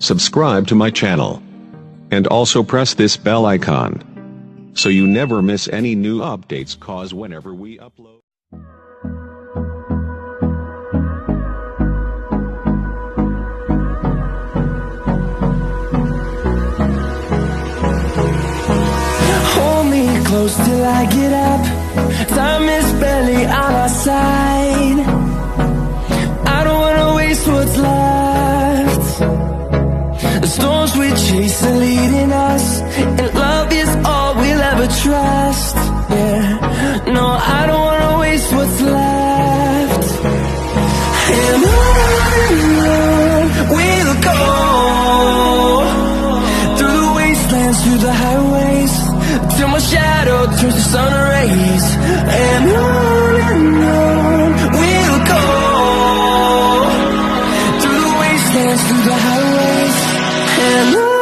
subscribe to my channel, and also press this bell icon so you never miss any new updates, cause whenever we upload. Hold me close till I get up. Time is barely on our side. I don't wanna waste what's left. The storms we chase are leading us, and love is all we'll ever trust. Yeah, no, I don't wanna waste what's left. And on we'll go, through the wastelands, through the highways, till my shadow turns to sun rays. And on we'll go, through the wastelands, through the highways, and on.